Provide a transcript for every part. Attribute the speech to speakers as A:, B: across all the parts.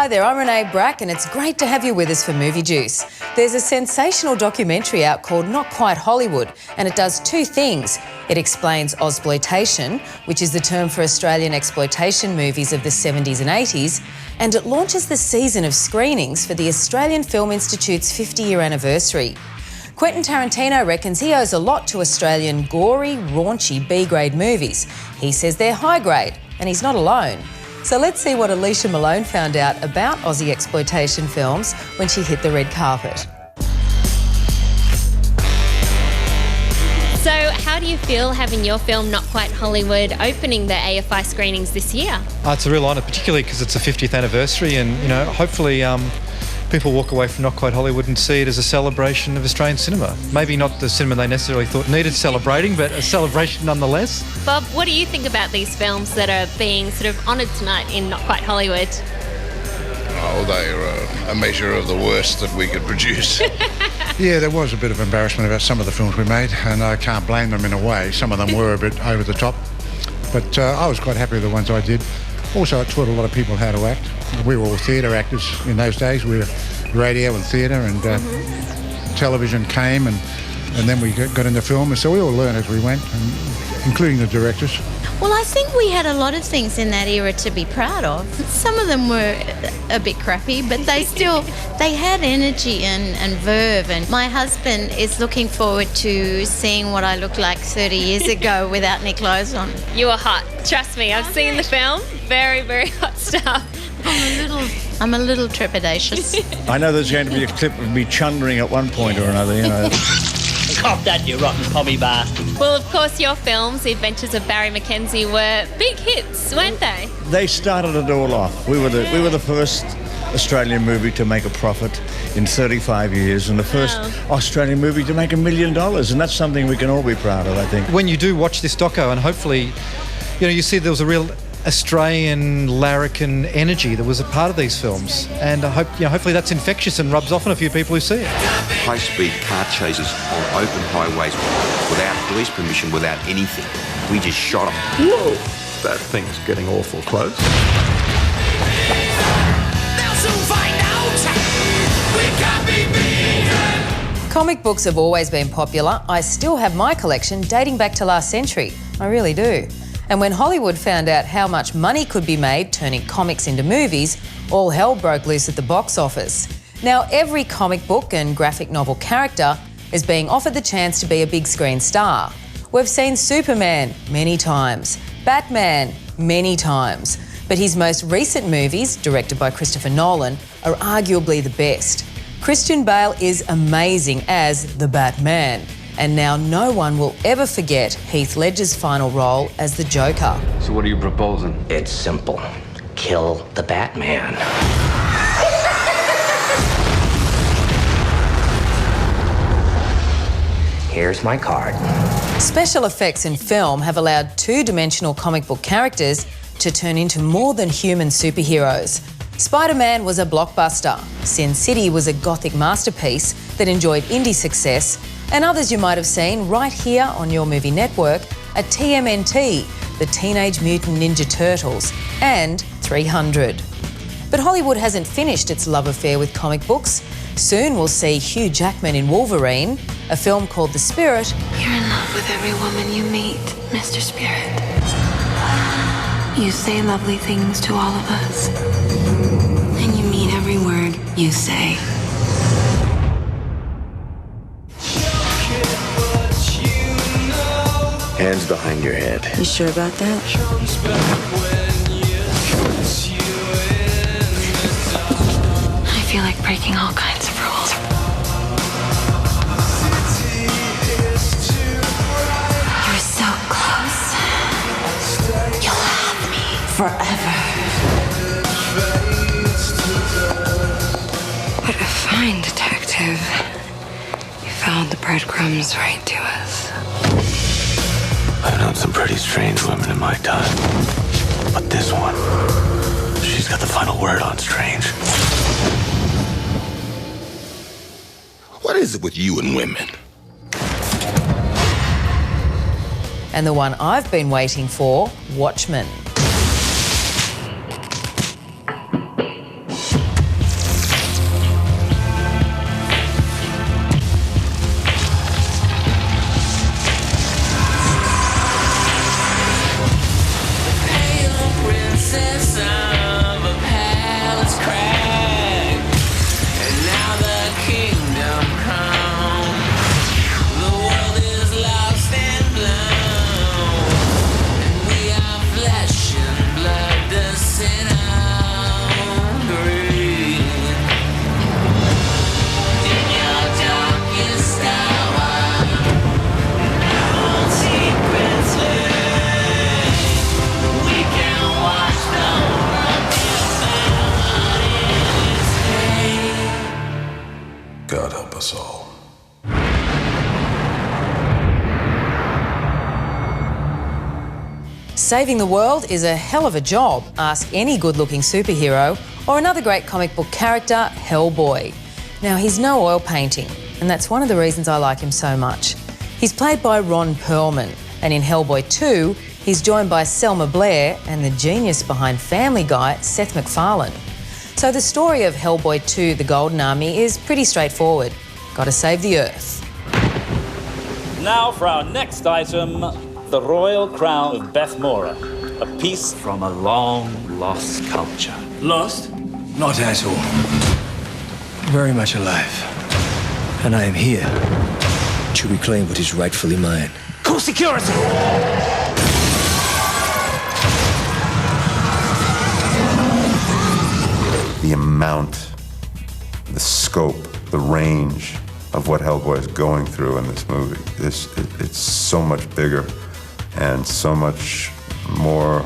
A: Hi there, I'm Renee Brack and it's great to have you with us for Movie Juice. There's a sensational documentary out called Not Quite Hollywood and it does two things. It explains Ozploitation, which is the term for Australian exploitation movies of the 70s and 80s, and it launches the season of screenings for the Australian Film Institute's 50-year anniversary. Quentin Tarantino reckons he owes a lot to Australian gory, raunchy B-grade movies. He says they're high-grade, and he's not alone. So let's see what Alicia Malone found out about Aussie exploitation films when she hit the red carpet.
B: So how do you feel having your film Not Quite Hollywood opening the AFI screenings this year?
C: It's a real honour, particularly because it's a 50th anniversary and, hopefully people walk away from Not Quite Hollywood and see it as a celebration of Australian cinema. Maybe not the cinema they necessarily thought needed celebrating, but a celebration nonetheless.
B: Bob, what do you think about these films that are being sort of honoured tonight in Not Quite Hollywood?
D: Oh, they're a measure of the worst that we could produce.
E: Yeah, there was a bit of embarrassment about some of the films we made, and I can't blame them in a way. Some of them were a bit over the top, but I was quite happy with the ones I did. Also, it taught a lot of people how to act. We were all theatre actors in those days. We were radio and theatre, and television came, and then we got into film, and so we all learned as we went, including the directors.
F: Well, I think we had a lot of things in that era to be proud of. Some of them were a bit crappy, but they had energy and verve. And my husband is looking forward to seeing what I looked like 30 years ago without any clothes on.
B: You are hot. Trust me, I've seen the film. Very, very hot stuff.
F: I'm a little trepidatious.
G: I know there's going to be a clip of me chundering at one point or another,
H: Cop that, you rotten pommy bastard.
B: Well, of course, your films, The Adventures of Barry Mackenzie, were big hits, weren't they?
G: They started it all off. We were the first Australian movie to make a profit in 35 years and the first Australian movie to make $1 million, and that's something we can all be proud of, I think.
C: When you do watch this doco, and hopefully, you see there was a real Australian larrikin energy that was a part of these films, and I hope, hopefully that's infectious and rubs off on a few people who see it.
I: High-speed car chases on open highways without police permission, without anything. We just shot them.
J: Whoa, that thing's getting awful close.
K: They'll soon find out we can't be beaten.
A: Comic books have always been popular. I still have my collection dating back to last century. I really do. And when Hollywood found out how much money could be made turning comics into movies, all hell broke loose at the box office. Now every comic book and graphic novel character is being offered the chance to be a big screen star. We've seen Superman many times, Batman many times, but his most recent movies, directed by Christopher Nolan, are arguably the best. Christian Bale is amazing as the Batman. And now no one will ever forget Heath Ledger's final role as the Joker.
L: So what are you proposing?
H: It's simple. Kill the Batman. Here's my card.
A: Special effects in film have allowed two-dimensional comic book characters to turn into more than human superheroes. Spider-Man was a blockbuster. Sin City was a gothic masterpiece that enjoyed indie success, and others you might have seen right here on your movie network are TMNT, the Teenage Mutant Ninja Turtles, and 300. But Hollywood hasn't finished its love affair with comic books. Soon we'll see Hugh Jackman in Wolverine, a film called The Spirit.
M: You're in love with every woman you meet, Mr. Spirit. You say lovely things to all of us, and you mean every word you say.
I: Hands behind your head.
M: You sure about that? I feel like breaking all kinds of rules. You're so close. You'll have me forever. What a fine detective. You followed the breadcrumbs right to us.
I: I've known some pretty strange women in my time, but this one, she's got the final word on strange.
D: What is it with you and women?
A: And the one I've been waiting for, Watchmen. Saving the world is a hell of a job, ask any good-looking superhero, or another great comic book character, Hellboy. Now, he's no oil painting, and that's one of the reasons I like him so much. He's played by Ron Perlman, and in Hellboy 2, he's joined by Selma Blair and the genius behind Family Guy, Seth MacFarlane. So the story of Hellboy 2, The Golden Army, is pretty straightforward. Gotta save the Earth.
L: Now for our next item, the Royal Crown of Bethmora, a piece from a long-lost culture.
N: Lost? Not at all. Very much alive. And I am here to reclaim what is rightfully mine.
L: Call security!
O: The amount, the scope, the range of what Hellboy is going through in this movie, it's so much bigger and so much more,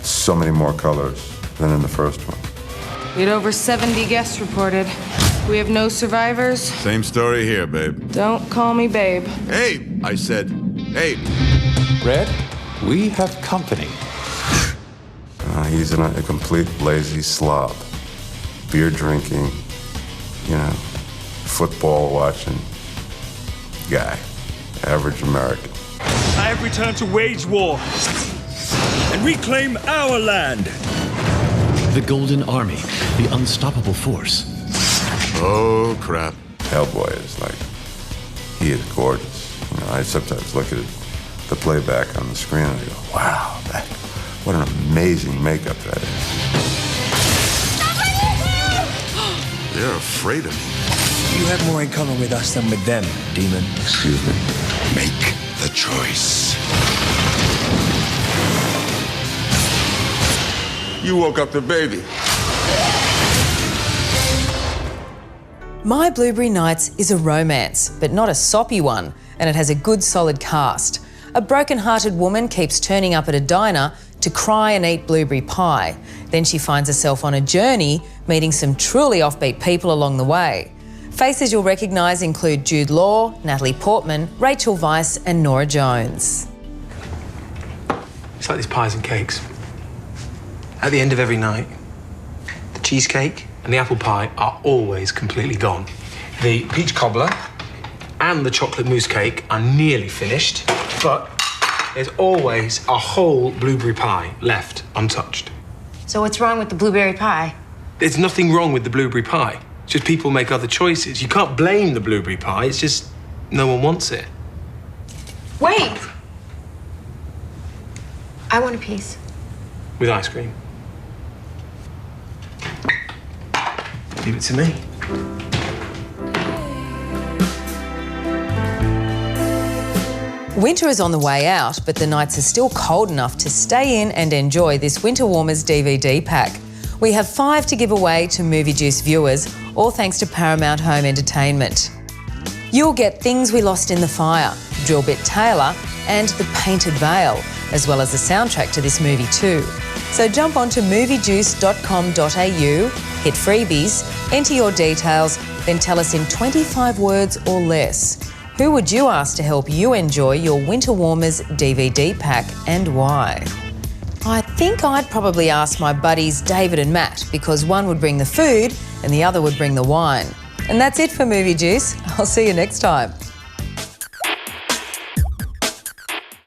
O: so many more colors than in the first one.
P: We had over 70 guests reported. We have no survivors.
Q: Same story here, babe.
P: Don't call me babe.
Q: Hey, I said, hey.
J: Red, we have company.
O: He's a complete lazy slob. Beer drinking, football watching guy. Average American.
N: I have returned to wage war and reclaim our land.
I: The Golden Army, the unstoppable force.
Q: Oh, crap.
O: Hellboy is he is gorgeous. I sometimes look at the playback on the screen and I go, wow, what an amazing makeup that is.
Q: They're afraid of me.
N: You have more in common with us than with them, demon.
O: Excuse me.
Q: Make the choice. You woke up the baby.
A: My Blueberry Nights is a romance, but not a soppy one, and it has a good solid cast. A broken-hearted woman keeps turning up at a diner to cry and eat blueberry pie. Then she finds herself on a journey, meeting some truly offbeat people along the way. Faces you'll recognise include Jude Law, Natalie Portman, Rachel Weisz and Norah Jones.
R: It's like these pies and cakes. At the end of every night, the cheesecake and the apple pie are always completely gone. The peach cobbler and the chocolate mousse cake are nearly finished, but there's always a whole blueberry pie left untouched.
S: So what's wrong with the blueberry pie?
R: There's nothing wrong with the blueberry pie. It's just people make other choices. You can't blame the blueberry pie. It's just no one wants it.
S: Wait! I want a piece.
R: With ice cream. Leave it to me.
A: Winter is on the way out, but the nights are still cold enough to stay in and enjoy this Winter Warmers DVD pack. We have 5 to give away to Movie Juice viewers, all thanks to Paramount Home Entertainment. You'll get Things We Lost in the Fire, Drillbit Taylor, and The Painted Veil, as well as the soundtrack to this movie too. So jump onto moviejuice.com.au, hit freebies, enter your details, then tell us in 25 words or less. Who would you ask to help you enjoy your Winter Warmers DVD pack and why? I think I'd probably ask my buddies David and Matt because one would bring the food and the other would bring the wine. And that's it for Movie Juice. I'll see you next time.